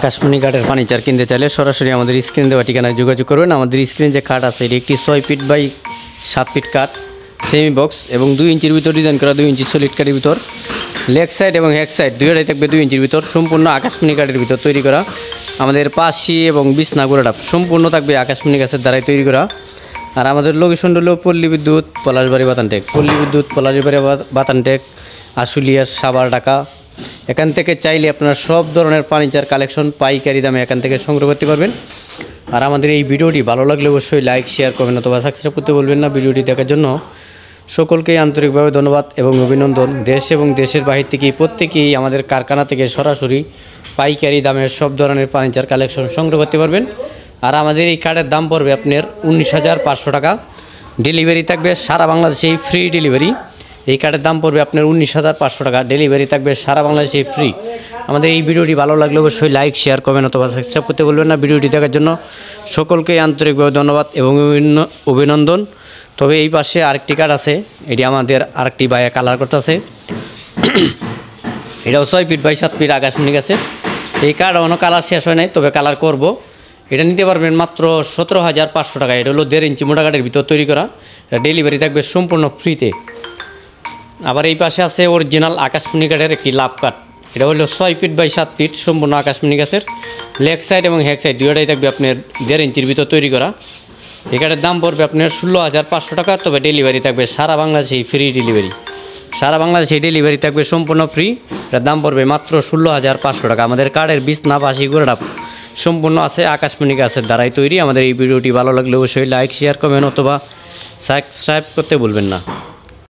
আকাশমণি কাঠের ফার্নিচার কিনতে চাইলে সরাসরি আমাদের স্ক্রিন দেওয়া ঠিকানায় যোগাযোগ করবেন। আমাদের স্ক্রিনে যে কাঠ আছে এটি একটি 6 ফিট বাই 7 ফিট কাঠ সেমি বক্স এবং 2 ইঞ্চির ভিতর ডিজাইন করা 2 ইঞ্চি সলিড কাঠের ভিতর লেগ সাইড এবং হেড সাইড দুইটাই থাকবে 2 ইঞ্চির ভিতর সম্পূর্ণ আকাশমণি কাঠের ভিতর তৈরি করা। আমাদের পাশি এবং বিছনা গোড়াটা সম্পূর্ণ থাকবে আকাশমণি গাছের দ্বারাই তৈরি করা। আর আমাদের লোকেশন হলো পল্লী বিদ্যুৎ পলাশবাড়ি বাতানটেক, পল্লী বিদ্যুৎ পলাশবাড়ি বাতানটেক, আশুলিয়া, সাভার, ঢাকা। এখান থেকে চাইলে আপনারা সব ধরনের ফার্নিচার কালেকশন পাইকারি দামে এখান থেকে সংগ্রহ করতে পারবেন। আর আমাদের এই ভিডিওটি ভালো লাগলে অবশ্যই লাইক, শেয়ার করবেন অথবা সাবস্ক্রাইব করতে বলবেন না। ভিডিওটি দেখার জন্য সকলকেই আন্তরিকভাবে ধন্যবাদ এবং অভিনন্দন। দেশ এবং দেশের বাহির থেকে প্রত্যেকেই আমাদের কারখানা থেকে সরাসরি পাইকারি দামে সব ধরনের ফার্নিচার কালেকশন সংগ্রহ করতে পারবেন। আর আমাদের এই কার্ডের দাম পড়বে আপনার 19,500 টাকা। ডেলিভারি থাকবে সারা বাংলাদেশেই ফ্রি ডেলিভারি। এই কার্ডের দাম পড়বে আপনার 19,500 টাকা। ডেলিভারি থাকবে সারা বাংলাদেশে ফ্রি। আমাদের এই ভিডিওটি ভালো লাগলে অবশ্যই লাইক, শেয়ার করবেন অথবা সাবস্ক্রাইব করতে বলবেন না। ভিডিওটি দেখার জন্য সকলকে আন্তরিকভাবে ধন্যবাদ এবং অভিনন্দন। তবে এই পাশে আরেকটি কার্ড আছে, এটি আমাদের আরেকটি ভাইয়া কালার করতেছে। এটাও 6 ফিট বাই 7 ফিট আকাশমণি গাছে। এই কার্ড এখনও কালার শেষ হয় নাই, তবে কালার করব। এটা নিতে পারবেন মাত্র 17,500 টাকা। এটা হলো 1.5 ইঞ্চি মোটা কাঠের ভিতর তৈরি করা। এটা ডেলিভারি থাকবে সম্পূর্ণ ফ্রিতে। আবার এই পাশে আছে অরিজিনাল আকাশমণি কাঠের একটি লাভ কাঠ। এটা হলো 6 ফিট বাই 7 ফিট সম্পূর্ণ আকাশমণি গাছের। লেগ সাইড এবং হেড সাইড দুইটাই থাকবে আপনার 1.5 ইঞ্চির ভিতর তৈরি করা। এই কাঠের দাম পড়বে আপনার 16,500 টাকা। তবে ডেলিভারি থাকবে সারা বাংলাদেশেই ফ্রি ডেলিভারি। সারা বাংলাদেশে ডেলিভারি থাকবে সম্পূর্ণ ফ্রি। এটার দাম পড়বে মাত্র 16,500 টাকা। আমাদের কাঠের বিছনা, পাশি, গোড়া সম্পূর্ণ আছে আকাশমণি গাছের দ্বারাই তৈরি। আমাদের এই ভিডিওটি ভালো লাগলে অবশ্যই লাইক, শেয়ার করবেন অথবা সাবস্ক্রাইব করতে ভুলবেন না।